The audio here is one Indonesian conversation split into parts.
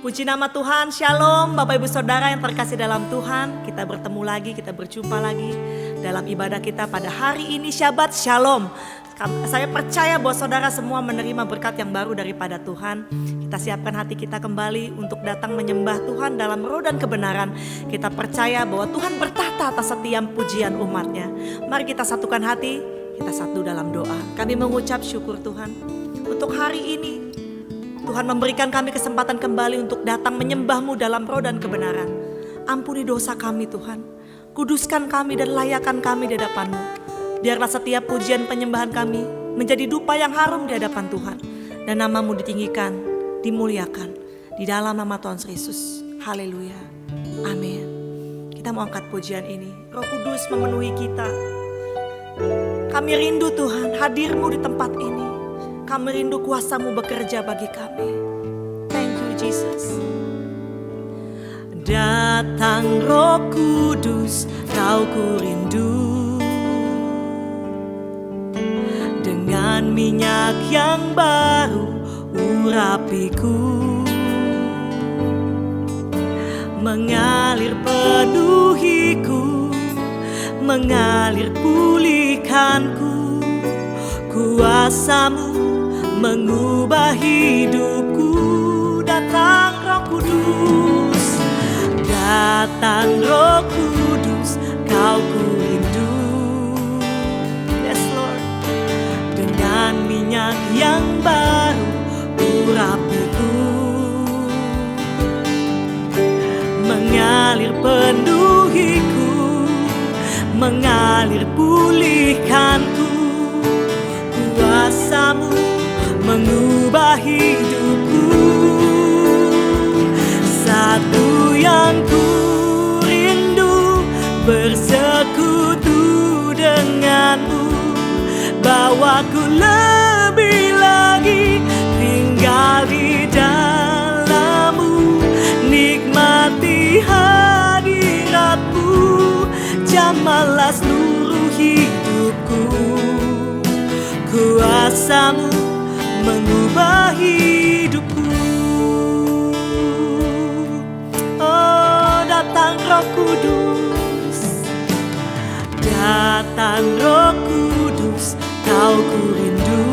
Puji nama Tuhan, Shalom Bapak Ibu Saudara yang terkasih dalam Tuhan. Kita bertemu lagi, kita berjumpa lagi dalam ibadah kita pada hari ini, Syabat Shalom. Saya percaya bahwa saudara semua menerima berkat yang baru daripada Tuhan. Kita siapkan hati kita kembali untuk datang menyembah Tuhan dalam roh dan kebenaran. Kita percaya bahwa Tuhan bertahta atas setiap pujian umatnya. Mari kita satukan hati, kita satu dalam doa. Kami mengucap syukur Tuhan untuk hari ini. Tuhan memberikan kami kesempatan kembali untuk datang menyembah-Mu dalam roh dan kebenaran. Ampuni dosa kami Tuhan. Kuduskan kami dan layakkan kami di hadapan-Mu. Biarlah setiap pujian penyembahan kami menjadi dupa yang harum di hadapan Tuhan. Dan nama-Mu ditinggikan, dimuliakan. Di dalam nama Tuhan Yesus. Haleluya. Amin. Kita mau angkat pujian ini. Roh Kudus memenuhi kita. Kami rindu Tuhan hadir-Mu di tempat ini. Kami rindu kuasa-Mu bekerja bagi kami. Thank you Jesus. Datang Roh Kudus, Kau ku rindu. Dengan minyak yang baru urapiku. Mengalir penuhiku, mengalir pulihkanku. Kuasa-Mu mengubah hidupku. Datang Roh Kudus, datang Roh Kudus, Kau ku rindu. Yes Lord. Dengan minyak yang baru urapiku. Mengalir penuhiku, mengalir pulihkanku. Kuasa-Mu mengubah hidupku. Satu yang ku rindu, bersekutu dengan-Mu. Bawaku lebih lagi tinggal di dalam-Mu. Nikmati hadirat-Mu, jamahlah seluruh hidupku. Kuasa-Mu mengubah hidupku. Oh, datang Roh Kudus, datang Roh Kudus, Kau ku rindu.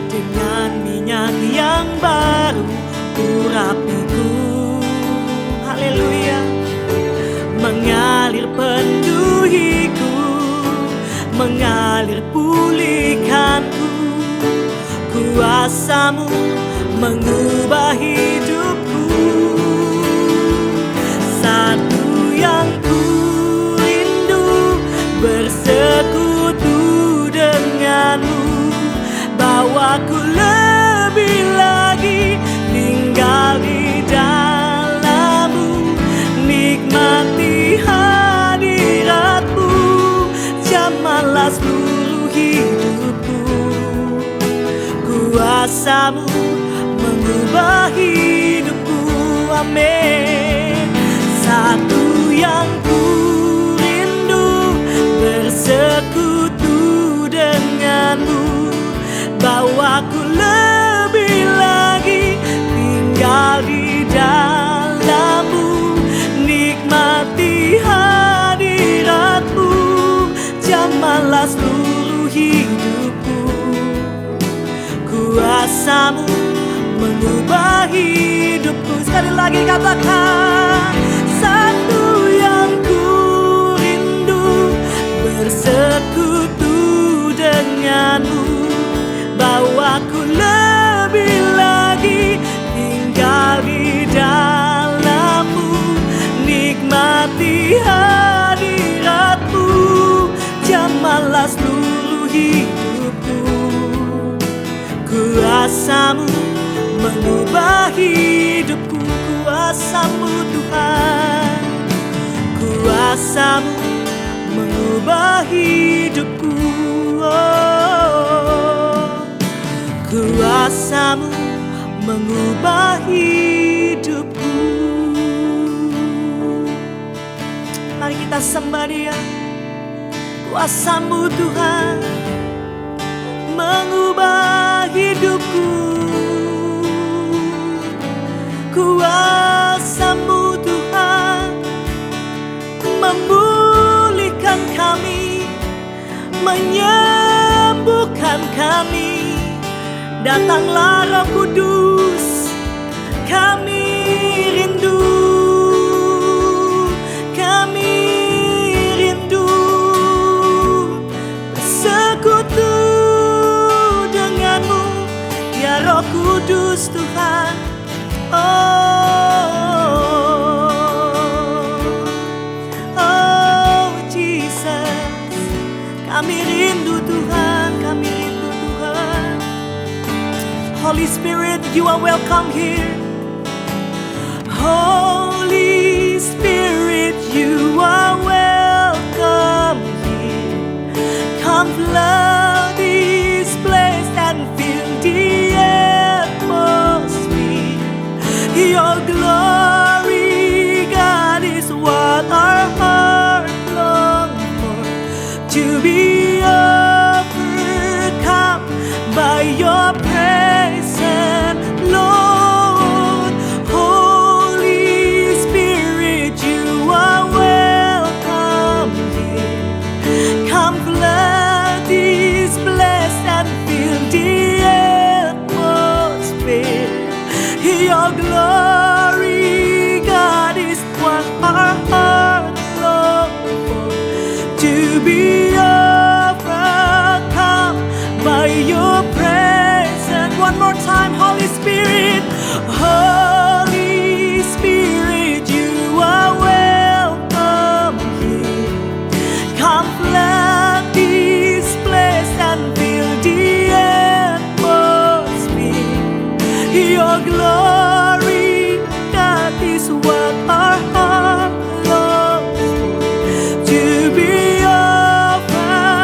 Dengan minyak yang baru urapiku. Haleluya. Mengalir penuhiku, mengalir pulihkanku. Kuasa-Mu mengubah hidupku. Satu yang ku rindu, bersekutu dengan-Mu. Bawaku lebih lagi tinggal di dalam-Mu. Nikmati hadirat-Mu, jamahlah seluruh hidupku. Kuasa-Mu mengubah hidupku. Amin. Satu yang ku rindu, bersekutu dengan-Mu. Bawaku lebih lagi tinggal di dalam-Mu. Nikmati hadirat-Mu, jamahlah seluruh hidupku. Kuasa-Mu mengubah hidupku. Sekali lagi katakan. Satu yang ku rindu, bersekutu dengan-Mu. Bawaku lebih lagi tinggal di dalam-Mu. Nikmati hadirat-Mu, jamahlah seluruh hidupku. Kuasa-Mu mengubah hidupku. Kuasa-Mu Tuhan, kuasa-Mu mengubah hidupku. Oh, kuasa-Mu mengubah hidupku. Mari kita sembah Dia. Kuasa-Mu Tuhan mengubah hidupku. Datanglah Roh Kudus, kami rindu, kami rindu bersekutu denganmu, ya Roh Kudus Tuhan. Oh Jesus, kami rindu Tuhan, kami rindu Tuhan. Holy Spirit, you are welcome here. Holy Spirit, you are welcome here. Come flood this place and fill the atmosphere. Your glory, God, is what our heart long for. To be overcome by your presence, Lord. Holy Spirit, you are welcome here. Come flood this place and fill the atmosphere. Your glory, God, is what our hearts long for. To be overcome by your presence. One more time, Holy Spirit. Holy Spirit, you are welcome here. Come flood this place and fill the atmosphere. Your glory, that is what our heart longs for. To be overcome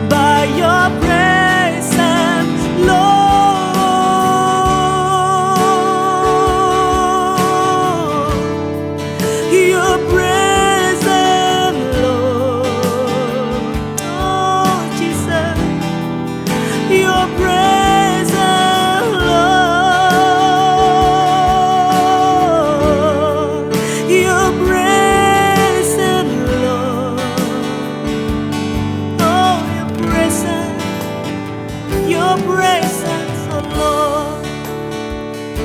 by your presence, Lord. Your presence, Lord. Oh Jesus, your presence, Lord. Your presence, Lord. Oh, your presence, oh Lord.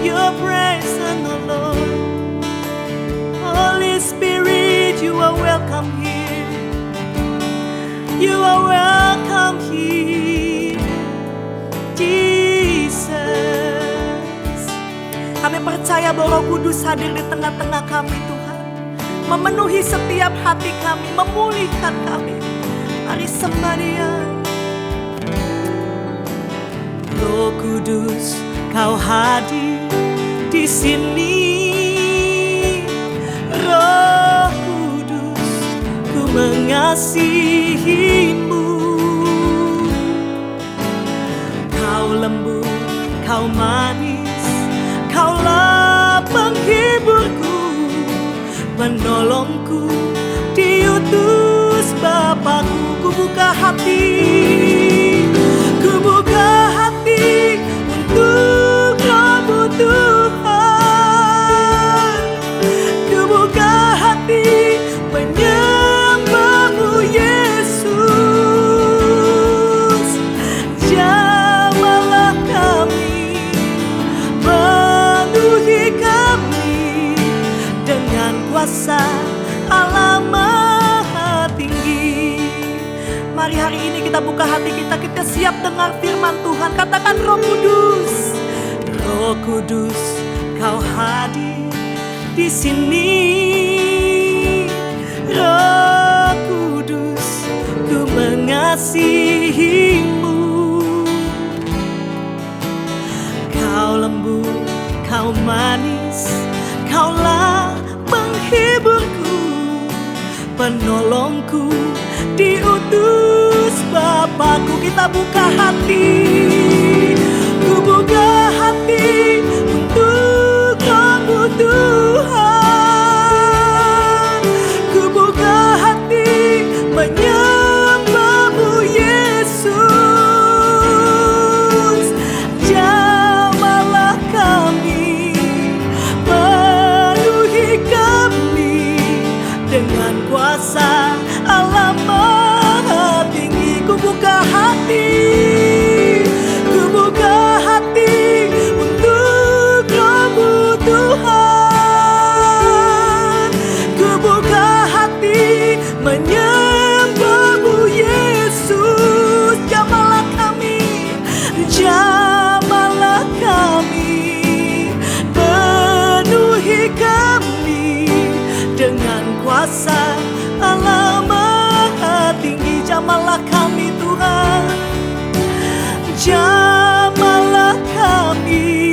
Your presence, oh Lord. Holy Spirit, you are welcome here. You are welcome here, Jesus. Kami percaya bahwa Roh Kudus hadir di tengah-tengah kami Tuhan, memenuhi setiap hati kami, memulihkan kami. Mari sembah Dia. Roh Kudus, Kau hadir di sini. Roh Kudus, ku mengasihimu. Kau lembut, Kau manis, Kaulah penghiburku, penolongku, diutus Bapakku. Ku buka hati, ku buka hati untuk Roh-Mu Tuhan. Ku buka hati menyembah-Mu Yesus. Jamahlah kami, penuhi kami dengan kuasa Allah Maha Tinggi. Mari hari ini kita buka hati kita, kita siap dengar firman Tuhan. Katakan Roh Kudus, Roh Kudus, Kau hadir di sini. Roh Kudus, ku mengasihimu. Kau lembut, Kau manis, Kaulah penghiburku, penolongku, diutus Bapakku. Kita buka hati, ku buka hati untuk Roh-Mu Tuhan. Ku buka hati menyembah-Mu Yesus. Jamahlah kami, penuhi kami dengan kuasa Allah Maha Tinggi. Ku buka hati, kuasa Allah Maha Tinggi. Jamahlah kami Tuhan, jamahlah kami,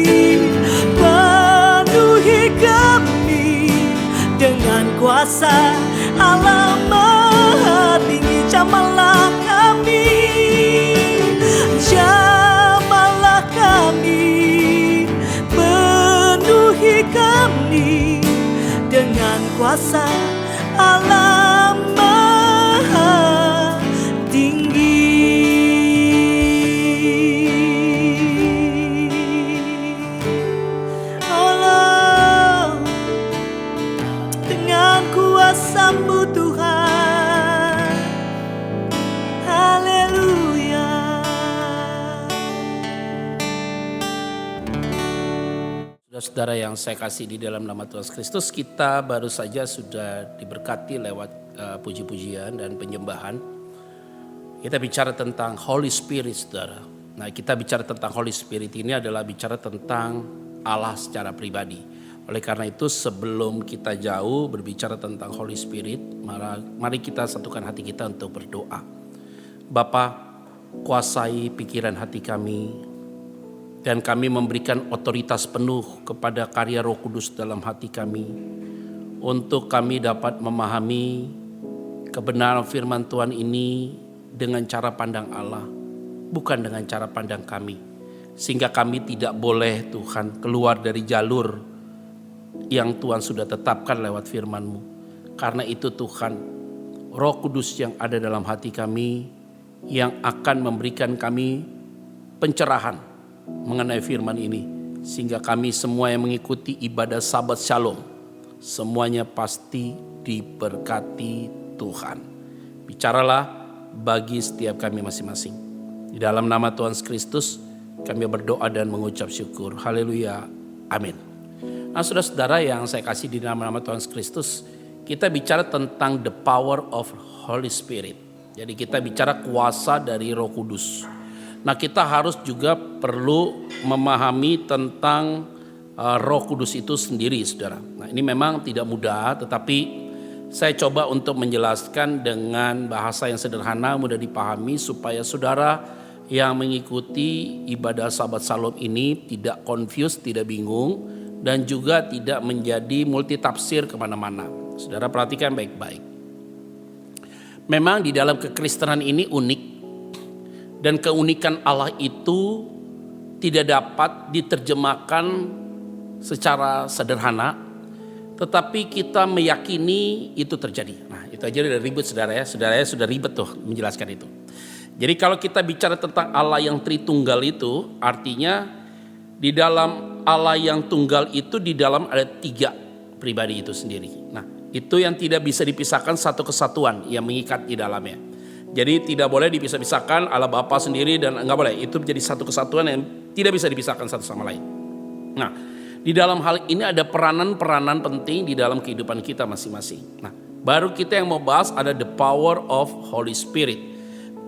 penuhi kami dengan kuasa Allah Maha Tinggi. Jamahlah kami, jamahlah kami, penuhi kami dengan kuasa Allah Maha Tinggi. Allah, dengan kuasa-Mu Tuhan, haleluya. Saudara yang saya kasih di dalam nama Tuhan Yesus Kristus, kita baru saja sudah diberkati lewat puji-pujian dan penyembahan. Kita bicara tentang Holy Spirit, saudara. Nah, kita bicara tentang Holy Spirit ini adalah bicara tentang Allah secara pribadi. Oleh karena itu, sebelum kita jauh berbicara tentang Holy Spirit, mari kita satukan hati kita untuk berdoa. Bapa, kuasai pikiran hati kami, dan kami memberikan otoritas penuh kepada karya Roh Kudus dalam hati kami, untuk kami dapat memahami kebenaran firman Tuhan ini dengan cara pandang Allah, bukan dengan cara pandang kami. Sehingga kami tidak boleh Tuhan keluar dari jalur yang Tuhan sudah tetapkan lewat firman-Mu. Karena itu Tuhan, Roh Kudus yang ada dalam hati kami yang akan memberikan kami pencerahan mengenai firman ini, sehingga kami semua yang mengikuti ibadah Sabat Shalom semuanya pasti diberkati Tuhan. Bicaralah bagi setiap kami masing-masing. Di dalam nama Tuhan Kristus kami berdoa dan mengucap syukur. Haleluya. Amin. Nah, saudara-saudara yang saya kasih di dalam nama Tuhan Kristus, kita bicara tentang the power of Holy Spirit. Jadi kita bicara kuasa dari Roh Kudus. Nah, kita harus juga perlu memahami tentang Roh Kudus itu sendiri, saudara. Nah, ini memang tidak mudah, tetapi saya coba untuk menjelaskan dengan bahasa yang sederhana, mudah dipahami, supaya saudara yang mengikuti ibadah Sabat Shalom ini tidak confused, tidak bingung, dan juga tidak menjadi multitafsir kemana-mana. Saudara perhatikan baik-baik. Memang di dalam kekristenan ini unik, dan keunikan Allah itu tidak dapat diterjemahkan secara sederhana, tetapi kita meyakini itu terjadi. Nah, itu aja udah ribet saudara ya. Saudara sudah ribet tuh menjelaskan itu. Jadi kalau kita bicara tentang Allah yang Tritunggal itu, artinya di dalam Allah yang tunggal itu di dalam ada 3 pribadi itu sendiri. Nah, itu yang tidak bisa dipisahkan, satu kesatuan yang mengikat di dalamnya. Jadi tidak boleh dipisah-pisahkan Allah Bapa sendiri dan enggak boleh. Itu menjadi satu kesatuan yang tidak bisa dipisahkan satu sama lain. Nah, di dalam hal ini ada peranan-peranan penting di dalam kehidupan kita masing-masing. Nah, baru kita yang mau bahas ada the power of Holy Spirit.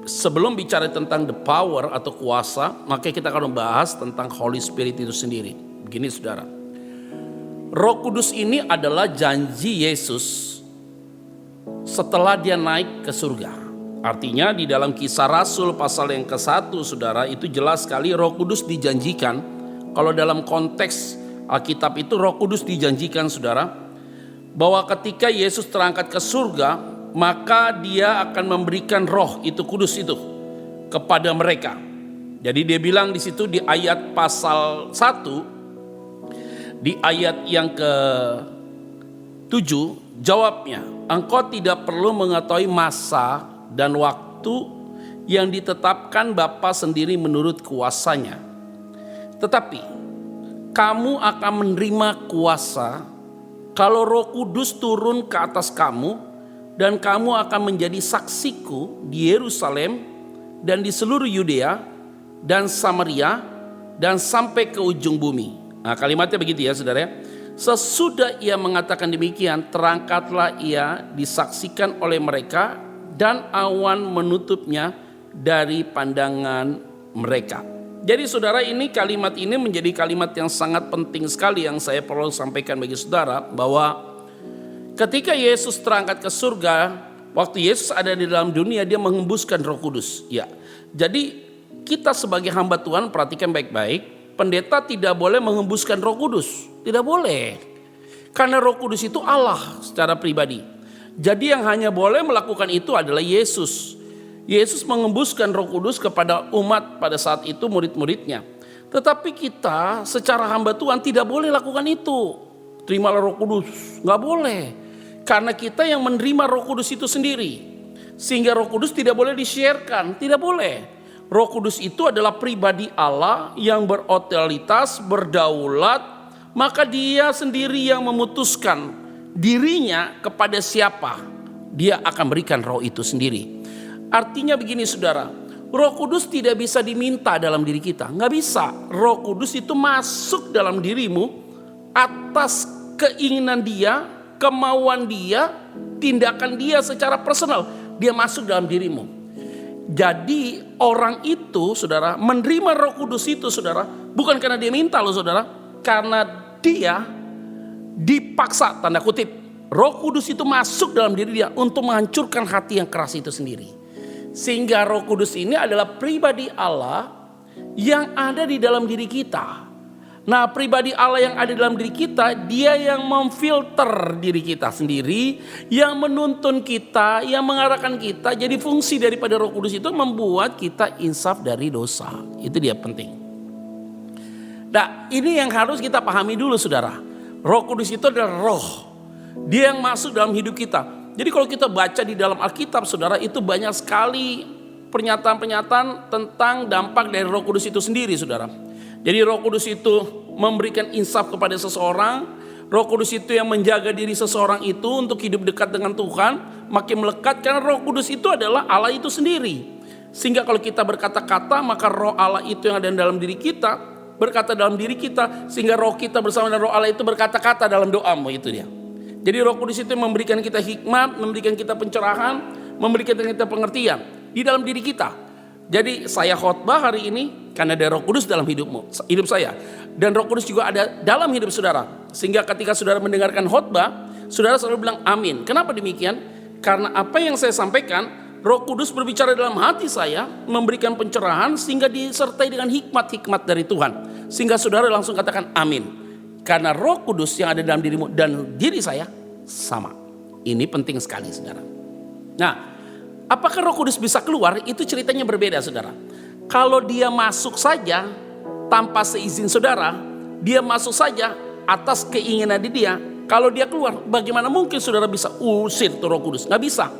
Sebelum bicara tentang the power atau kuasa, maka kita akan membahas tentang Holy Spirit itu sendiri. Begini saudara, Roh Kudus ini adalah janji Yesus setelah dia naik ke surga. Artinya di dalam Kisah Rasul pasal yang ke-1 saudara, itu jelas sekali Roh Kudus dijanjikan. Kalau dalam konteks Alkitab itu Roh Kudus dijanjikan saudara, bahwa ketika Yesus terangkat ke surga, maka dia akan memberikan roh itu kudus itu kepada mereka. Jadi dia bilang di situ di ayat pasal 1, di ayat yang ke-7, jawabnya, engkau tidak perlu mengetahui masa dan waktu yang ditetapkan Bapa sendiri menurut kuasanya. Tetapi kamu akan menerima kuasa kalau Roh Kudus turun ke atas kamu, dan kamu akan menjadi saksiku di Yerusalem dan di seluruh Yudea dan Samaria dan sampai ke ujung bumi. Nah, kalimatnya begitu ya saudara. Sesudah ia mengatakan demikian, terangkatlah ia disaksikan oleh mereka dan awan menutupnya dari pandangan mereka. Jadi saudara, ini kalimat ini menjadi kalimat yang sangat penting sekali yang saya perlu sampaikan bagi saudara, bahwa Ketika Yesus terangkat ke surga, waktu Yesus ada di dalam dunia, dia menghembuskan Roh Kudus. Ya, jadi kita sebagai hamba Tuhan, perhatikan baik-baik, pendeta tidak boleh menghembuskan Roh Kudus, tidak boleh. Karena Roh Kudus itu Allah secara pribadi. Jadi yang hanya boleh melakukan itu adalah Yesus. Yesus menghembuskan Roh Kudus kepada umat pada saat itu, murid-muridnya. Tetapi kita secara hamba Tuhan tidak boleh lakukan itu. Terimalah Roh Kudus, nggak boleh. Karena kita yang menerima Roh Kudus itu sendiri. Sehingga Roh Kudus tidak boleh di-share-kan, tidak boleh. Roh Kudus itu adalah pribadi Allah yang berotoritas, berdaulat, maka dia sendiri yang memutuskan dirinya kepada siapa dia akan berikan roh itu sendiri. Artinya begini saudara, Roh Kudus tidak bisa diminta dalam diri kita, nggak bisa. Roh Kudus itu masuk dalam dirimu atas keinginan dia, kemauan dia, tindakan dia secara personal. Dia masuk dalam dirimu. Jadi orang itu saudara menerima Roh Kudus itu saudara, bukan karena dia minta loh saudara, karena dia dipaksa, tanda kutip. Roh Kudus itu masuk dalam diri dia untuk menghancurkan hati yang keras itu sendiri. Sehingga Roh Kudus ini adalah pribadi Allah yang ada di dalam diri kita. Nah, pribadi Allah yang ada dalam diri kita, dia yang memfilter diri kita sendiri, yang menuntun kita, yang mengarahkan kita. Jadi fungsi daripada Roh Kudus itu membuat kita insaf dari dosa. Itu dia penting. Nah, ini yang harus kita pahami dulu saudara. Roh Kudus itu adalah roh. Dia yang masuk dalam hidup kita. Jadi kalau kita baca di dalam Alkitab saudara, itu banyak sekali pernyataan-pernyataan tentang dampak dari Roh Kudus itu sendiri saudara. Jadi Roh Kudus itu memberikan insaf kepada seseorang. Roh Kudus itu yang menjaga diri seseorang itu untuk hidup dekat dengan Tuhan, makin melekat, karena Roh Kudus itu adalah Allah itu sendiri. Sehingga kalau kita berkata-kata, maka roh Allah itu yang ada dalam diri kita berkata dalam diri kita, sehingga roh kita bersama dengan roh Allah itu berkata-kata dalam doamu. Itu dia. Jadi Roh Kudus itu memberikan kita hikmat, memberikan kita pencerahan, memberikan kita pengertian di dalam diri kita. Jadi saya khotbah hari ini karena ada Roh Kudus dalam hidup saya. Dan Roh Kudus juga ada dalam hidup saudara. Sehingga ketika saudara mendengarkan khotbah, saudara selalu bilang amin. Kenapa demikian? Karena apa yang saya sampaikan, Roh Kudus berbicara dalam hati saya, memberikan pencerahan sehingga disertai dengan hikmat-hikmat dari Tuhan. Sehingga saudara langsung katakan amin. Karena Roh Kudus yang ada dalam dirimu dan diri saya sama. Ini penting sekali saudara. Nah, apakah Roh Kudus bisa keluar? Itu ceritanya berbeda saudara. Kalau dia masuk saja tanpa seizin saudara, dia masuk saja atas keinginan dia. Kalau dia keluar, bagaimana mungkin saudara bisa usir tuh Roh Kudus? Nggak bisa.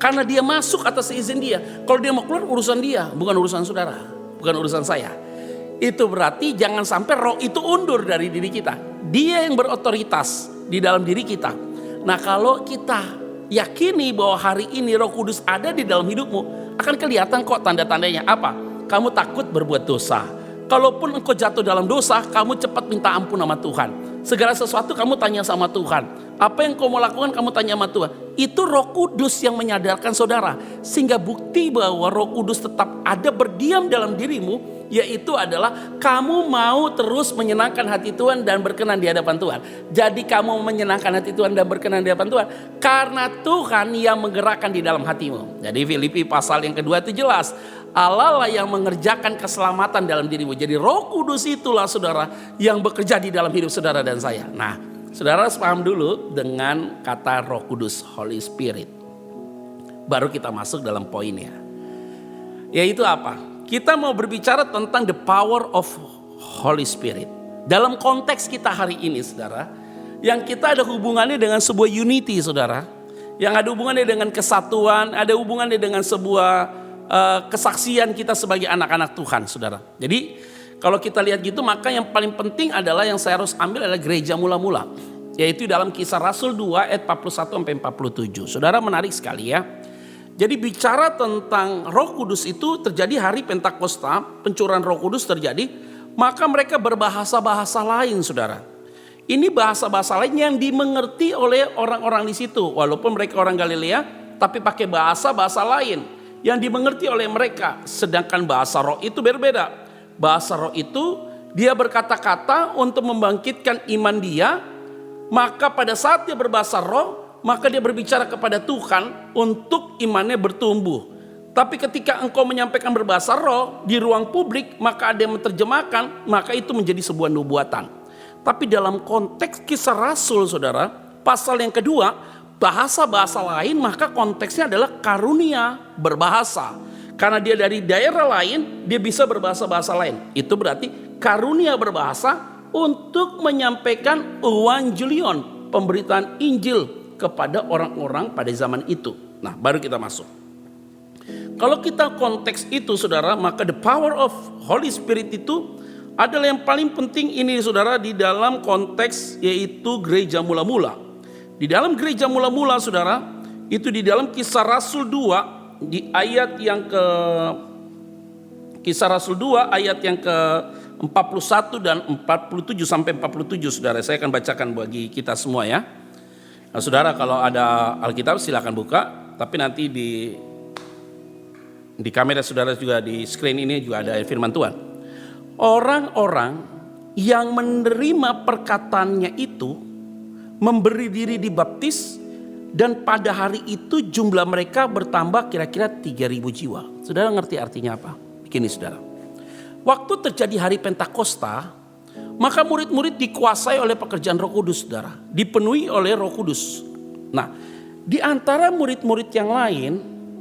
Karena dia masuk atas izin dia. Kalau dia mau keluar, urusan dia, bukan urusan saudara, bukan urusan saya. Itu berarti jangan sampai roh itu undur dari diri kita. Dia yang berotoritas di dalam diri kita. Nah, kalau kita yakini bahwa hari ini Roh Kudus ada di dalam hidupmu, akan kelihatan kok tanda-tandanya. Apa? Kamu takut berbuat dosa. Kalaupun engkau jatuh dalam dosa, kamu cepat minta ampun sama Tuhan. Segala sesuatu kamu tanya sama Tuhan. Apa yang kau mau lakukan kamu tanya sama Tuhan. Itu Roh Kudus yang menyadarkan saudara. Sehingga bukti bahwa Roh Kudus tetap ada berdiam dalam dirimu, yaitu adalah kamu mau terus menyenangkan hati Tuhan dan berkenan di hadapan Tuhan. Jadi kamu menyenangkan hati Tuhan dan berkenan di hadapan Tuhan karena Tuhan yang menggerakkan di dalam hatimu. Jadi Filipi pasal yang kedua itu jelas, Allah lah yang mengerjakan keselamatan dalam dirimu. Jadi Roh Kudus itulah saudara yang bekerja di dalam hidup saudara dan saya. Nah, saudara harus paham dulu dengan kata Roh Kudus, Holy Spirit. Baru kita masuk dalam poinnya. Yaitu apa? Kita mau berbicara tentang the power of Holy Spirit. Dalam konteks kita hari ini saudara, yang kita ada hubungannya dengan sebuah unity saudara. Yang ada hubungannya dengan kesatuan, ada hubungannya dengan sebuah kesaksian kita sebagai anak-anak Tuhan saudara. Jadi kalau kita lihat gitu, maka yang paling penting adalah yang saya harus ambil adalah gereja mula-mula. Yaitu dalam Kisah Rasul 2 ayat 41-47. Saudara, menarik sekali ya. Jadi bicara tentang Roh Kudus itu terjadi hari Pentakosta, pencurahan Roh Kudus terjadi, maka mereka berbahasa-bahasa lain saudara. Ini bahasa-bahasa lain yang dimengerti oleh orang-orang di situ. Walaupun mereka orang Galilea, tapi pakai bahasa-bahasa lain yang dimengerti oleh mereka. Sedangkan bahasa roh itu berbeda. Bahasa roh itu dia berkata-kata untuk membangkitkan iman dia Maka pada saat dia berbahasa roh, maka dia berbicara kepada Tuhan untuk imannya bertumbuh. Tapi ketika engkau menyampaikan berbahasa roh di ruang publik, maka ada yang menerjemahkan, maka itu menjadi sebuah nubuatan. Tapi dalam konteks Kisah Rasul, saudara, pasal yang kedua, bahasa-bahasa lain, maka konteksnya adalah karunia berbahasa. Karena dia dari daerah lain, dia bisa berbahasa-bahasa lain. Itu berarti karunia berbahasa untuk menyampaikan evangelion, pemberitaan Injil kepada orang-orang pada zaman itu. Nah, baru kita masuk. Kalau kita konteks itu, saudara, maka the power of Holy Spirit itu adalah yang paling penting ini, saudara, di dalam konteks yaitu gereja mula-mula. Di dalam gereja mula-mula, saudara, itu di dalam Kisah Rasul 2 di ayat yang ke Kisah Rasul 2 ayat yang ke 41 dan 47 sampai 47, saudara. Saya akan bacakan bagi kita semua ya. Nah, saudara, kalau ada Alkitab silakan buka, tapi nanti di kamera saudara juga di screen ini juga ada firman Tuhan. Orang-orang yang menerima perkataannya itu memberi diri dibaptis, dan pada hari itu jumlah mereka bertambah kira-kira 3.000 jiwa. Saudara ngerti artinya apa? Begini, saudara. Waktu terjadi hari Pentakosta, maka murid-murid dikuasai oleh pekerjaan Roh Kudus, saudara. Dipenuhi oleh Roh Kudus. Nah, di antara murid-murid yang lain,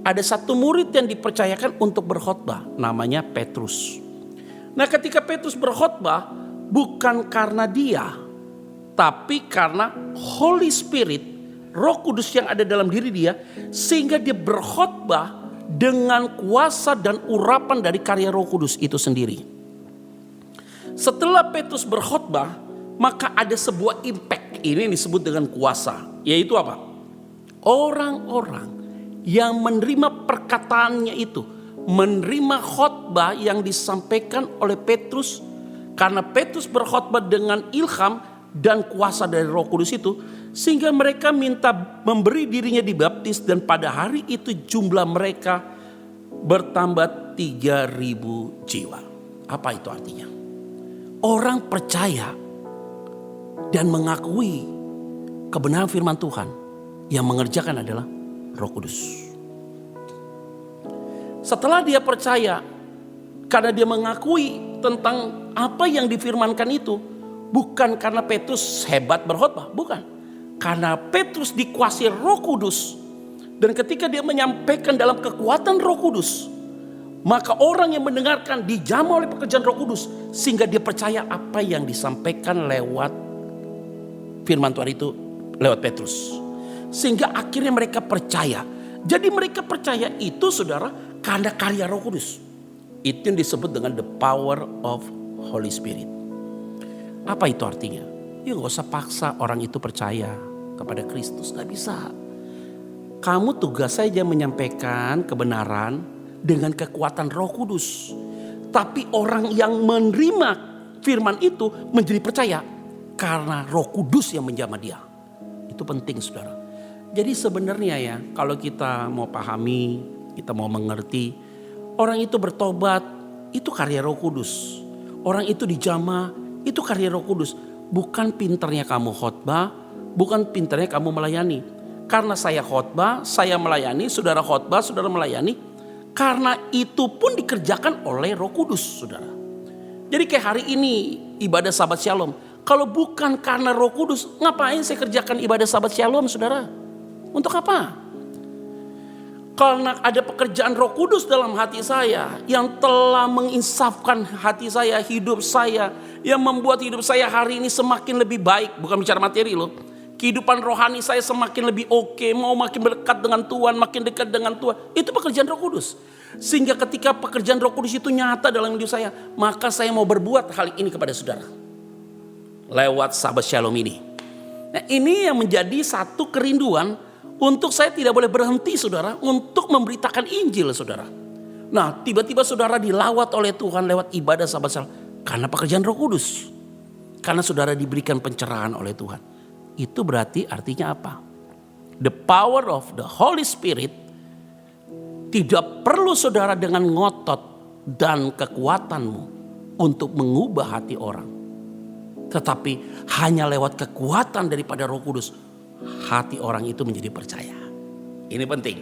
ada satu murid yang dipercayakan untuk berkhotbah, namanya Petrus. Nah, ketika Petrus berkhotbah, bukan karena dia, tapi karena Holy Spirit, Roh Kudus yang ada dalam diri dia, sehingga dia berkhotbah dengan kuasa dan urapan dari karya Roh Kudus itu sendiri. Setelah Petrus berkhotbah, maka ada sebuah impact, ini disebut dengan kuasa, yaitu apa? Orang-orang yang menerima perkataannya itu, menerima khotbah yang disampaikan oleh Petrus, karena Petrus berkhotbah dengan ilham dan kuasa dari Roh Kudus itu, sehingga mereka minta memberi dirinya dibaptis, dan pada hari itu jumlah mereka bertambah 3.000 jiwa. Apa itu artinya? Orang percaya dan mengakui kebenaran firman Tuhan, yang mengerjakan adalah Roh Kudus. Setelah dia percaya, karena dia mengakui tentang apa yang difirmankan itu, bukan karena Petrus hebat berkhotbah, bukan. Karena Petrus dikuasai Roh Kudus, dan ketika dia menyampaikan dalam kekuatan Roh Kudus, maka orang yang mendengarkan dijamah oleh pekerjaan Roh Kudus, sehingga dia percaya apa yang disampaikan lewat firman Tuhan itu lewat Petrus. Sehingga akhirnya mereka percaya. Jadi mereka percaya itu, saudara, karena karya Roh Kudus. Itu yang disebut dengan the power of Holy Spirit. Apa itu artinya? Ya gak usah paksa orang itu percaya kepada Kristus, gak bisa. Kamu tugas saja menyampaikan kebenaran dengan kekuatan Roh Kudus. Tapi orang yang menerima firman itu menjadi percaya karena Roh Kudus yang menjamah dia. Itu penting, saudara. Jadi sebenarnya ya, kalau kita mau pahami, kita mau mengerti, orang itu bertobat, itu karya Roh Kudus. Orang itu dijamah, itu karya Roh Kudus. Bukan pinternya kamu khotbah, bukan pinternya kamu melayani. Karena saya khotbah, saya melayani, saudara khotbah, saudara melayani. Karena itu pun dikerjakan oleh Roh Kudus, saudara. Jadi kayak hari ini ibadah Sabat Shalom. Kalau bukan karena Roh Kudus, ngapain saya kerjakan ibadah Sabat Shalom, saudara? Untuk apa? Karena ada pekerjaan Roh Kudus dalam hati saya yang telah menginsafkan hati saya, hidup saya, yang membuat hidup saya hari ini semakin lebih baik. Bukan bicara materi loh. Kehidupan rohani saya semakin lebih oke, mau makin dekat dengan Tuhan, makin dekat dengan Tuhan. Itu pekerjaan Roh Kudus. Sehingga ketika pekerjaan Roh Kudus itu nyata dalam hidup saya, maka saya mau berbuat hal ini kepada saudara. Lewat Sabat Shalom ini. Nah, ini yang menjadi satu kerinduan untuk saya tidak boleh berhenti, saudara, untuk memberitakan Injil, saudara. Nah, tiba-tiba saudara dilawat oleh Tuhan lewat ibadah Sabat Shalom karena pekerjaan Roh Kudus. Karena saudara diberikan pencerahan oleh Tuhan. Itu berarti artinya apa? The power of the Holy Spirit tidak perlu saudara dengan ngotot dan kekuatanmu untuk mengubah hati orang. Tetapi hanya lewat kekuatan daripada Roh Kudus, hati orang itu menjadi percaya. Ini penting.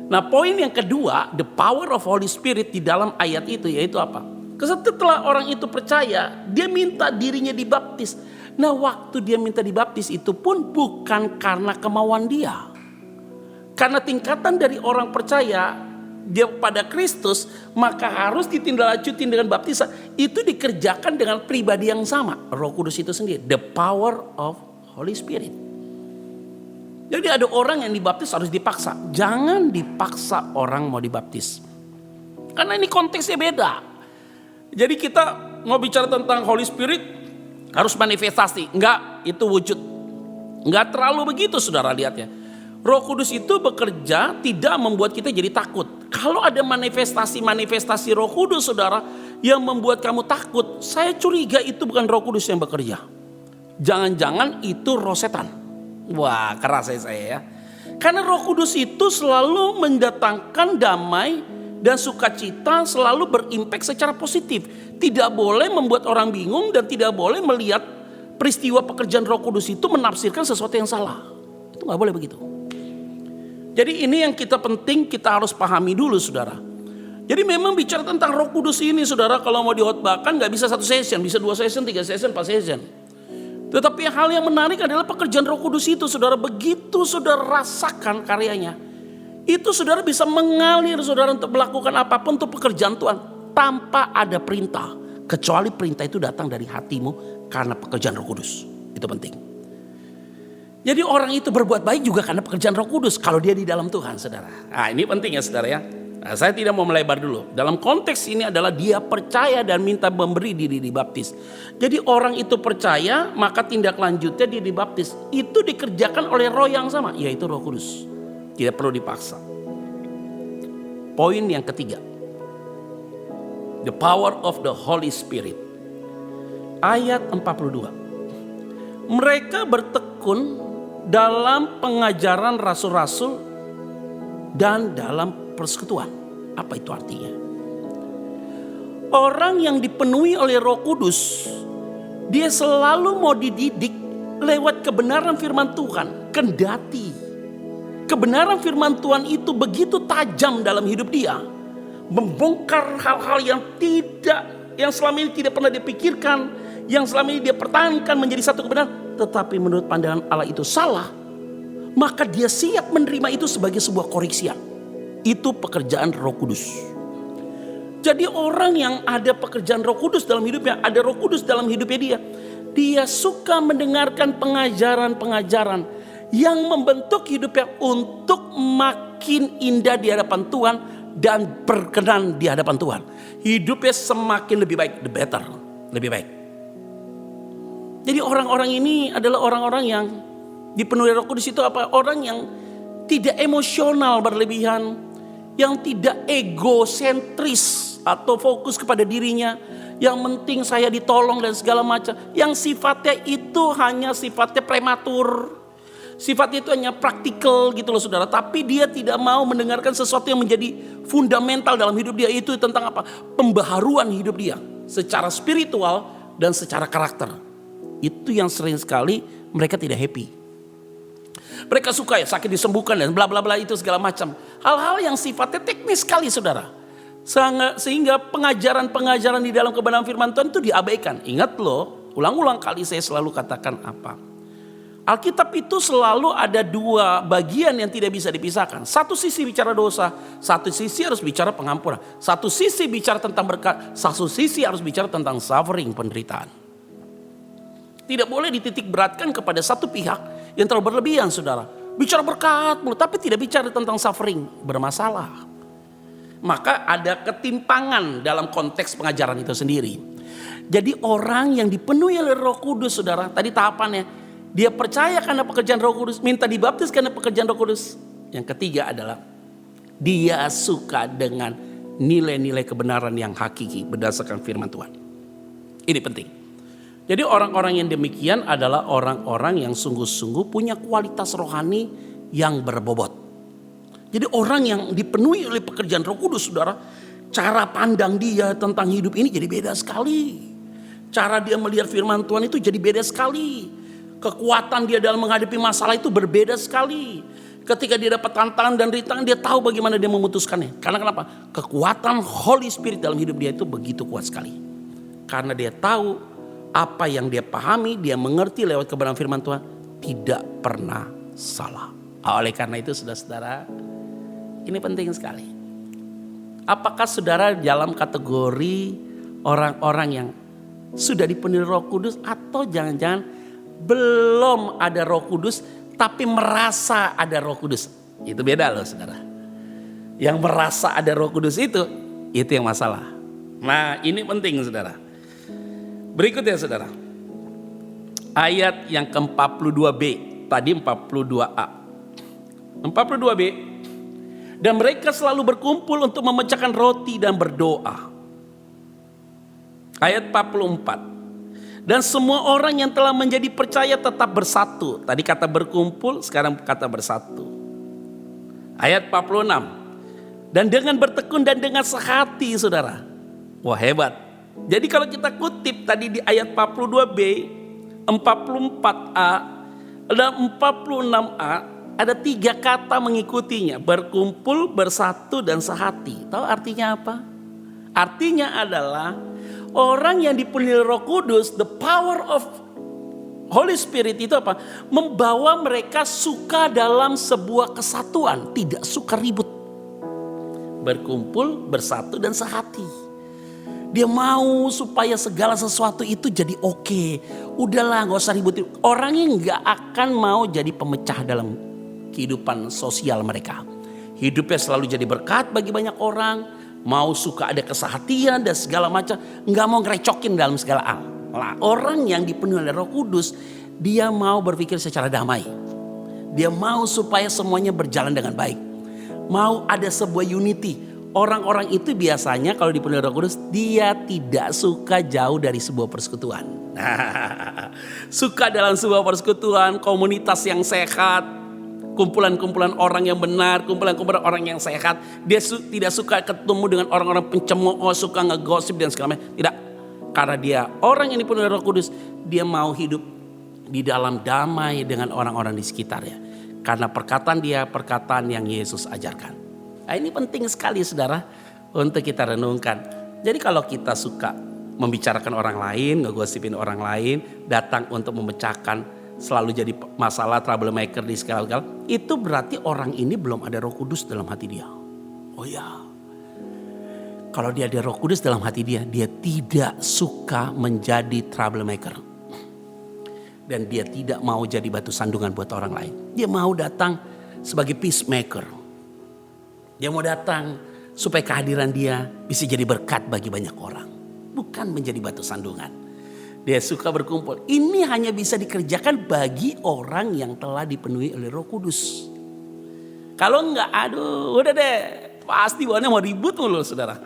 Nah, poin yang kedua, the power of Holy Spirit di dalam ayat itu yaitu apa? Setelah orang itu percaya, dia minta dirinya dibaptis. Nah, waktu dia minta dibaptis itu pun bukan karena kemauan dia. Karena tingkatan dari orang percaya dia pada Kristus, maka harus ditindaklanjuti dengan baptisan. Itu dikerjakan dengan pribadi yang sama, Roh Kudus itu sendiri, the power of Holy Spirit. Jadi ada orang yang dibaptis harus dipaksa. Jangan dipaksa orang mau dibaptis. Karena ini konteksnya beda. Jadi kita mau bicara tentang Holy Spirit harus manifestasi. Enggak, itu wujud. Enggak terlalu begitu saudara lihatnya. Roh Kudus itu bekerja tidak membuat kita jadi takut. Kalau ada manifestasi Roh Kudus saudara yang membuat kamu takut, saya curiga itu bukan Roh Kudus yang bekerja. Jangan-jangan itu roh setan. Wah, keras saya ya. Karena Roh Kudus itu selalu mendatangkan damai dan sukacita, selalu berimpact secara positif. Tidak boleh membuat orang bingung dan tidak boleh melihat peristiwa pekerjaan Roh Kudus itu menafsirkan sesuatu yang salah. Itu gak boleh begitu. Jadi ini yang kita harus pahami dulu saudara. Jadi memang bicara tentang Roh Kudus ini saudara, kalau mau dihotbahkan gak bisa 1 session, bisa 2 session, 3 session, 4 session. Tetapi hal yang menarik adalah pekerjaan Roh Kudus itu saudara, begitu saudara rasakan karyanya, itu saudara bisa mengalir saudara untuk melakukan apapun untuk pekerjaan Tuhan tanpa ada perintah. Kecuali perintah itu datang dari hatimu karena pekerjaan Roh Kudus. Itu penting. Jadi orang itu berbuat baik juga karena pekerjaan Roh Kudus kalau dia di dalam Tuhan saudara. Nah ini penting ya saudara ya. Nah, saya tidak mau melebar dulu. Dalam konteks ini adalah dia percaya dan minta memberi diri dibaptis. Jadi orang itu percaya, maka tindak lanjutnya dia dibaptis. Itu dikerjakan oleh roh yang sama, yaitu Roh Kudus. Tidak perlu dipaksa. Poin yang ketiga, the power of the Holy Spirit. Ayat 42. Mereka bertekun dalam pengajaran rasul-rasul dan dalam persekutuan. Apa itu artinya? Orang yang dipenuhi oleh Roh Kudus, dia selalu mau dididik lewat kebenaran firman Tuhan. Kendati kebenaran firman Tuhan itu begitu tajam dalam hidup dia, membongkar hal-hal yang selama ini tidak pernah dipikirkan, yang selama ini dia pertahankan menjadi satu kebenaran, tetapi menurut pandangan Allah itu salah, maka dia siap menerima itu sebagai sebuah koreksian. Itu pekerjaan Roh Kudus. Jadi orang yang ada pekerjaan Roh Kudus dalam hidupnya, ada Roh Kudus dalam hidupnya dia suka mendengarkan pengajaran-pengajaran yang membentuk hidupnya untuk makin indah di hadapan Tuhan dan berkenan di hadapan Tuhan. Hidupnya semakin lebih baik, the better, lebih baik. Jadi orang-orang ini adalah orang-orang yang dipenuhi Roh Kudus itu apa? Orang yang tidak emosional berlebihan, yang tidak egosentris atau fokus kepada dirinya, yang penting saya ditolong dan segala macam, yang sifatnya itu hanya sifatnya prematur, sifatnya itu hanya praktikal gitu loh saudara. Tapi dia tidak mau mendengarkan sesuatu yang menjadi fundamental dalam hidup dia, itu tentang apa? Pembaharuan hidup dia secara spiritual dan secara karakter. Itu yang sering sekali mereka tidak happy. Mereka suka ya sakit disembuhkan dan bla bla bla itu segala macam. Hal-hal yang sifatnya teknis sekali saudara. Sehingga pengajaran-pengajaran di dalam kebenaran firman Tuhan itu diabaikan. Ingat loh, ulang-ulang kali saya selalu katakan apa? Alkitab itu selalu ada 2 bagian yang tidak bisa dipisahkan. Satu sisi bicara dosa, satu sisi harus bicara pengampunan. Satu sisi bicara tentang berkat, satu sisi harus bicara tentang suffering, penderitaan. Tidak boleh dititik beratkan kepada satu pihak yang terlalu berlebihan saudara. Bicara berkat mulu tapi tidak bicara tentang suffering, bermasalah. Maka ada ketimpangan dalam konteks pengajaran itu sendiri. Jadi orang yang dipenuhi oleh Roh Kudus saudara, tadi tahapannya, dia percaya karena pekerjaan Roh Kudus, minta dibaptis karena pekerjaan Roh Kudus. Yang ketiga adalah dia suka dengan nilai-nilai kebenaran yang hakiki berdasarkan firman Tuhan. Ini penting. Jadi orang-orang yang demikian adalah orang-orang yang sungguh-sungguh punya kualitas rohani yang berbobot. Jadi orang yang dipenuhi oleh pekerjaan Roh Kudus saudara, cara pandang dia tentang hidup ini jadi beda sekali. Cara dia melihat firman Tuhan itu jadi beda sekali. Kekuatan dia dalam menghadapi masalah itu berbeda sekali. Ketika dia dapat tantangan dan rintangan, dia tahu bagaimana dia memutuskannya. Karena kenapa? Kekuatan Holy Spirit dalam hidup dia itu begitu kuat sekali. Karena dia tahu apa yang dia pahami, dia mengerti lewat kebenaran firman Tuhan tidak pernah salah. Oleh karena itu saudara-saudara, ini penting sekali. Apakah saudara dalam kategori orang-orang yang sudah dipenuhi Roh Kudus, atau jangan-jangan belum ada Roh Kudus tapi merasa ada Roh Kudus? Itu beda loh saudara. Yang merasa ada Roh Kudus itu yang masalah. Nah, ini penting saudara. Berikutnya saudara, ayat yang ke-42b, tadi 42a. 42b, dan mereka selalu berkumpul untuk memecahkan roti dan berdoa. Ayat 44, dan semua orang yang telah menjadi percaya tetap bersatu. Tadi kata berkumpul, sekarang kata bersatu. Ayat 46, dan dengan bertekun dan dengan sehati saudara. Wah, hebat. Jadi kalau kita kutip tadi di ayat 42b, 44a, dan 46a, ada 3 kata mengikutinya. Berkumpul, bersatu, dan sehati. Tahu artinya apa? Artinya adalah orang yang dipenuhi Roh Kudus, the power of Holy Spirit itu apa? Membawa mereka suka dalam sebuah kesatuan, tidak suka ribut. Berkumpul, bersatu, dan sehati. Dia mau supaya segala sesuatu itu jadi oke. Udahlah, gak usah ribut. Orangnya gak akan mau jadi pemecah dalam kehidupan sosial mereka. Hidupnya selalu jadi berkat bagi banyak orang. Mau suka ada kesehatian dan segala macam. Gak mau ngerecokin dalam segala hal. Nah, orang yang dipenuhi oleh Roh Kudus, dia mau berpikir secara damai. Dia mau supaya semuanya berjalan dengan baik. Mau ada sebuah unity. Orang-orang itu biasanya kalau dipenuhi Roh Kudus, dia tidak suka jauh dari sebuah persekutuan. Suka dalam sebuah persekutuan, komunitas yang sehat, kumpulan-kumpulan orang yang benar, kumpulan-kumpulan orang yang sehat. Dia tidak suka ketemu dengan orang-orang pencemooh, suka ngegosip dan segala macam. Tidak, karena dia orang yang dipenuhi Roh Kudus, dia mau hidup di dalam damai dengan orang-orang di sekitarnya. Karena perkataan dia, perkataan yang Yesus ajarkan. Nah, ini penting sekali saudara untuk kita renungkan. Jadi kalau kita suka membicarakan orang lain, ngegosipin orang lain, datang untuk memecahkan, selalu jadi masalah, troublemaker di segala-gala, itu berarti orang ini belum ada Roh Kudus dalam hati dia. Oh ya, kalau dia ada Roh Kudus dalam hati dia, dia tidak suka menjadi troublemaker. Dan dia tidak mau jadi batu sandungan buat orang lain. Dia mau datang sebagai peacemaker. Dia mau datang supaya kehadiran dia bisa jadi berkat bagi banyak orang. Bukan menjadi batu sandungan. Dia suka berkumpul. Ini hanya bisa dikerjakan bagi orang yang telah dipenuhi oleh Roh Kudus. Kalau enggak, aduh udah deh. Pasti bawaannya mau ribut mulu saudara.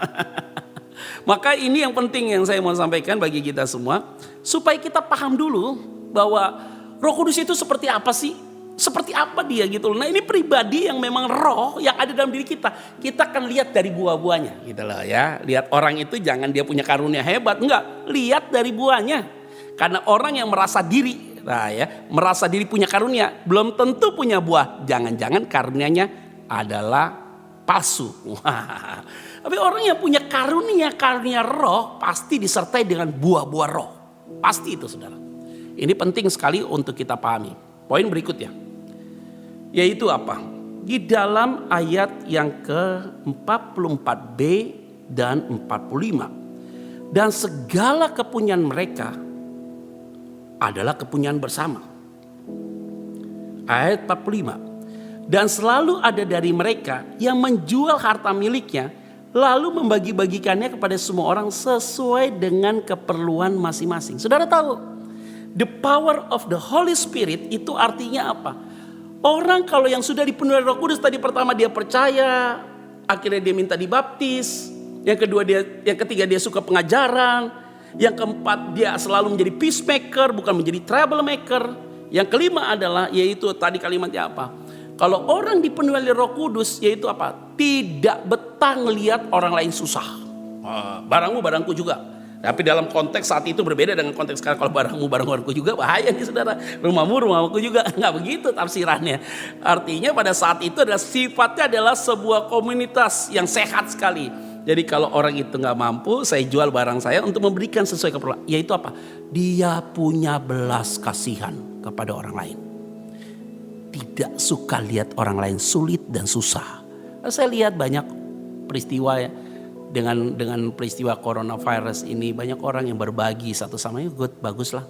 Maka ini yang penting yang saya mau sampaikan bagi kita semua. Supaya kita paham dulu bahwa Roh Kudus itu seperti apa sih? Seperti apa dia gitu loh. Nah, ini pribadi yang memang roh yang ada dalam diri kita. Kita akan lihat dari buah-buahnya gitu loh ya. Lihat orang itu jangan dia punya karunia hebat. Enggak, lihat dari buahnya. Karena orang yang merasa diri, nah ya, merasa diri punya karunia, belum tentu punya buah. Jangan-jangan karunianya adalah palsu. Tapi orang yang punya karunia roh pasti disertai dengan buah-buah roh. Pasti itu saudara. Ini penting sekali untuk kita pahami. Poin berikutnya, yaitu apa? Di dalam ayat yang ke-44b dan 45. Dan segala kepunyaan mereka adalah kepunyaan bersama. Ayat 45. Dan selalu ada dari mereka yang menjual harta miliknya, lalu membagi-bagikannya kepada semua orang sesuai dengan keperluan masing-masing. Saudara tahu? The power of the Holy Spirit itu artinya apa? Orang kalau yang sudah dipenuhi Roh Kudus, tadi pertama dia percaya, akhirnya dia minta dibaptis. Yang ketiga dia suka pengajaran. Yang keempat dia selalu menjadi peacemaker, bukan menjadi troublemaker. Yang kelima adalah yaitu tadi kalimatnya apa? Kalau orang dipenuhi oleh Roh Kudus yaitu apa? Tidak betah ngelihat orang lain susah. Barangmu barangku juga. Tapi dalam konteks saat itu berbeda dengan konteks sekarang. Kalau barangmu barangku juga bahaya nih saudara. Rumahku juga, nggak begitu tafsirannya. Artinya pada saat itu adalah sifatnya adalah sebuah komunitas yang sehat sekali. Jadi kalau orang itu nggak mampu, saya jual barang saya untuk memberikan sesuai keperluan. Yaitu apa? Dia punya belas kasihan kepada orang lain. Tidak suka lihat orang lain sulit dan susah. Saya lihat banyak peristiwa ya. Dengan peristiwa coronavirus ini banyak orang yang berbagi satu sama lain. Baguslah.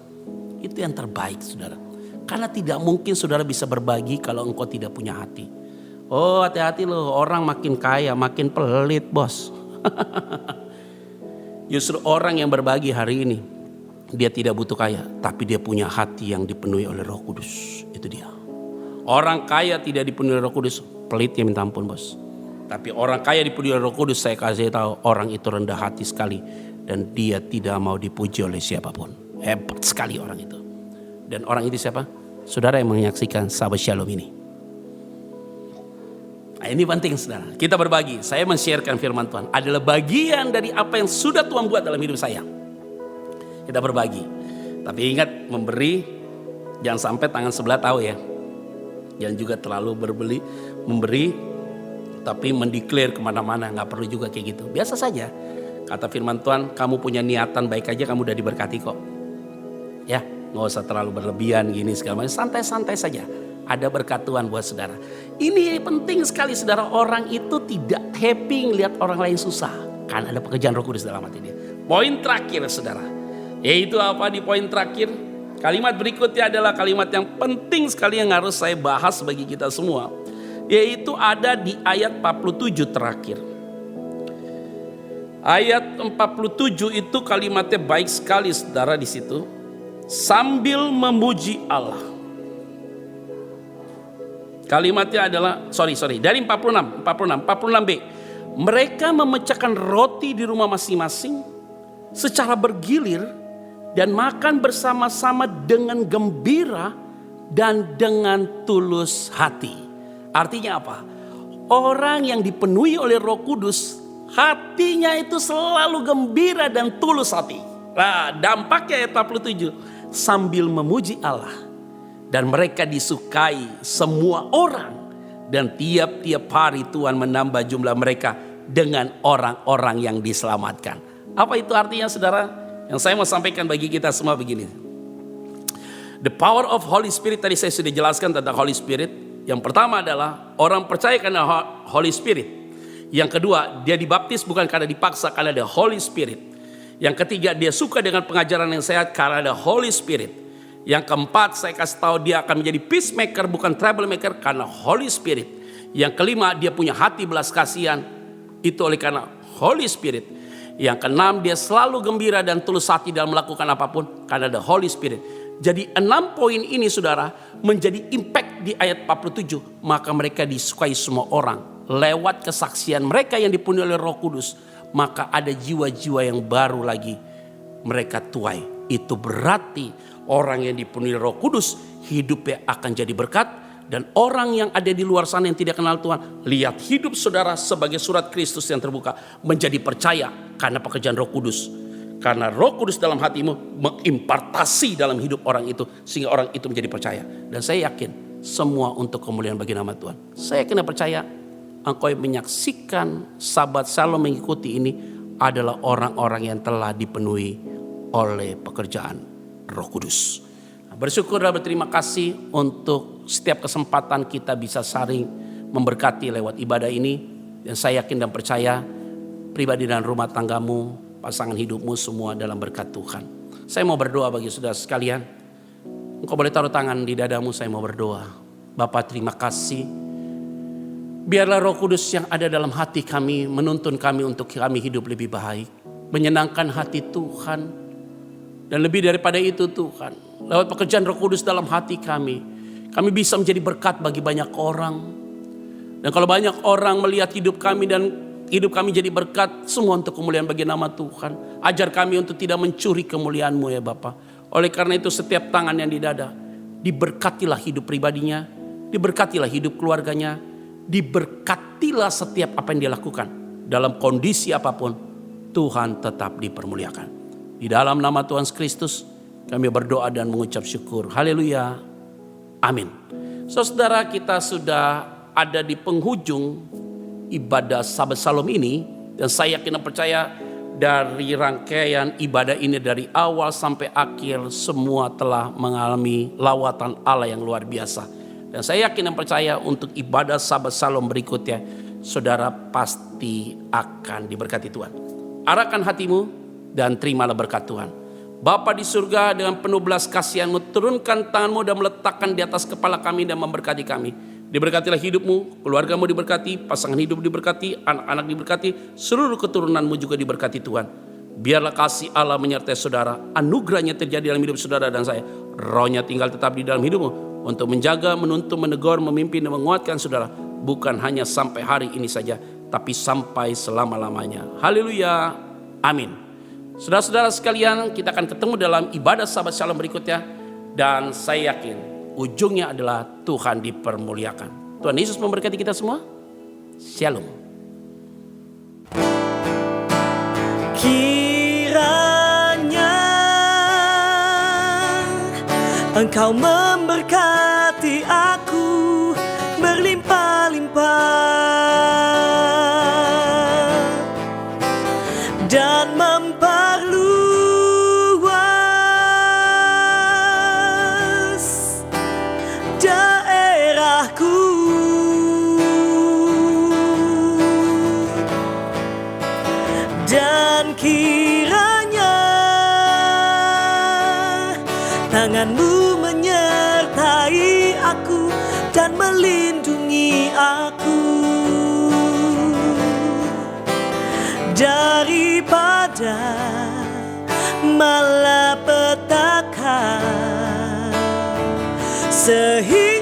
Itu yang terbaik saudara. Karena tidak mungkin saudara bisa berbagi kalau engkau tidak punya hati. Oh hati-hati loh, orang makin kaya makin pelit bos. Justru orang yang berbagi hari ini, dia tidak butuh kaya, tapi dia punya hati yang dipenuhi oleh Roh Kudus. Itu dia. Orang kaya tidak dipenuhi Roh Kudus, pelitnya minta ampun bos. Tapi orang kaya dipenuhi Roh Kudus, saya kasih tahu orang itu rendah hati sekali dan dia tidak mau dipuji oleh siapapun. Hebat sekali orang itu. Dan orang itu siapa? Saudara yang menyaksikan Sahabat Shalom ini. Nah, ini penting saudara. Kita berbagi. Saya men-sharekan firman Tuhan adalah bagian dari apa yang sudah Tuhan buat dalam hidup saya. Kita berbagi. Tapi ingat memberi jangan sampai tangan sebelah tahu ya. Jangan juga terlalu memberi tapi mendeklar kemana-mana, nggak perlu juga kayak gitu. Biasa saja. Kata firman Tuhan, kamu punya niatan baik aja, kamu udah diberkati kok. Ya, nggak usah terlalu berlebihan gini segala macam. Santai-santai saja. Ada berkat Tuhan buat saudara. Ini penting sekali saudara. Orang itu tidak happy lihat orang lain susah. Karena ada pekerjaan Roh Kudus dalam hati dia. Poin terakhir saudara. Yaitu apa di poin terakhir? Kalimat berikutnya adalah kalimat yang penting sekali yang harus saya bahas bagi kita semua. Yaitu ada di ayat 47 terakhir. Ayat 47 itu kalimatnya baik sekali saudara di situ. Sambil memuji Allah. Kalimatnya adalah dari 46b. Mereka memecahkan roti di rumah masing-masing secara bergilir dan makan bersama-sama dengan gembira dan dengan tulus hati. Artinya apa? Orang yang dipenuhi oleh Roh Kudus, hatinya itu selalu gembira dan tulus hati. Nah, dampaknya ayat 47, sambil memuji Allah. Dan mereka disukai semua orang. Dan tiap-tiap hari Tuhan menambah jumlah mereka dengan orang-orang yang diselamatkan. Apa itu artinya saudara? Yang saya mau sampaikan bagi kita semua begini. The power of Holy Spirit, tadi saya sudah jelaskan tentang Holy Spirit. Yang pertama adalah orang percaya karena Holy Spirit. Yang kedua, dia dibaptis bukan karena dipaksa, karena ada Holy Spirit. Yang ketiga, dia suka dengan pengajaran yang sehat karena ada Holy Spirit. Yang keempat, saya kasih tahu dia akan menjadi peacemaker bukan troublemaker karena Holy Spirit. Yang kelima, dia punya hati belas kasihan, itu oleh karena Holy Spirit. Yang keenam, dia selalu gembira dan tulus hati dalam melakukan apapun karena ada Holy Spirit. Jadi 6 poin ini saudara menjadi impact di ayat 47. Maka mereka disukai semua orang. Lewat kesaksian mereka yang dipenuhi oleh Roh Kudus. Maka ada jiwa-jiwa yang baru lagi mereka tuai. Itu berarti orang yang dipenuhi Roh Kudus hidupnya akan jadi berkat. Dan orang yang ada di luar sana yang tidak kenal Tuhan, lihat hidup saudara sebagai surat Kristus yang terbuka. Menjadi percaya karena pekerjaan Roh Kudus. Karena Roh Kudus dalam hatimu mengimpartasi dalam hidup orang itu. Sehingga orang itu menjadi percaya. Dan saya yakin semua untuk kemuliaan bagi nama Tuhan. Saya yakin dan percaya engkau yang menyaksikan Sahabat Shalom mengikuti ini adalah orang-orang yang telah dipenuhi oleh pekerjaan Roh Kudus. Bersyukur dan berterima kasih untuk setiap kesempatan kita bisa saling memberkati lewat ibadah ini. Dan saya yakin dan percaya pribadi dan rumah tanggamu, pasangan hidupmu semua dalam berkat Tuhan. Saya mau berdoa bagi saudara sekalian. Engkau boleh taruh tangan di dadamu, saya mau berdoa. Bapa terima kasih. Biarlah Roh Kudus yang ada dalam hati kami menuntun kami untuk kami hidup lebih baik. Menyenangkan hati Tuhan. Dan lebih daripada itu Tuhan, lewat pekerjaan Roh Kudus dalam hati kami bisa menjadi berkat bagi banyak orang. Dan kalau banyak orang melihat hidup kami dan hidup kami jadi berkat, semua untuk kemuliaan bagi nama Tuhan. Ajar kami untuk tidak mencuri kemuliaan-Mu ya Bapa. Oleh karena itu setiap tangan yang di dada, diberkatilah hidup pribadinya, diberkatilah hidup keluarganya, diberkatilah setiap apa yang dia lakukan. Dalam kondisi apapun, Tuhan tetap dipermuliakan. Di dalam nama Tuhan Kristus kami berdoa dan mengucap syukur. Haleluya. Amin. Saudara, kita sudah ada di penghujung ibadah Sabat Shalom ini. Dan saya yakin dan percaya dari rangkaian ibadah ini dari awal sampai akhir semua telah mengalami lawatan Allah yang luar biasa. Dan saya yakin dan percaya untuk ibadah Sabat Shalom berikutnya, saudara pasti akan diberkati Tuhan. Arahkan hatimu dan terimalah berkat Tuhan. Bapa di surga, dengan penuh belas kasihan-Mu, turunkan tangan-Mu dan meletakkan di atas kepala kami dan memberkati kami. Diberkatilah hidupmu, keluargamu diberkati, pasangan hidup diberkati, anak-anak diberkati, seluruh keturunanmu juga diberkati Tuhan. Biarlah kasih Allah menyertai saudara, anugerahnya terjadi dalam hidup saudara dan saya. Rohnya tinggal tetap di dalam hidupmu untuk menjaga, menuntun, menegur, memimpin dan menguatkan saudara. Bukan hanya sampai hari ini saja, tapi sampai selama-lamanya. Haleluya, amin. Saudara-saudara sekalian, kita akan ketemu dalam ibadah Sabat Shalom berikutnya. Dan saya yakin ujungnya adalah Tuhan dipermuliakan. Tuhan Yesus memberkati kita semua. Shalom. Kiranya Engkau memberkati aku berlimpah-limpah dan memperluas daerahku, dan kiranya tangan-Mu menyertai aku dan melindungi aku daripada malapetaka, sehingga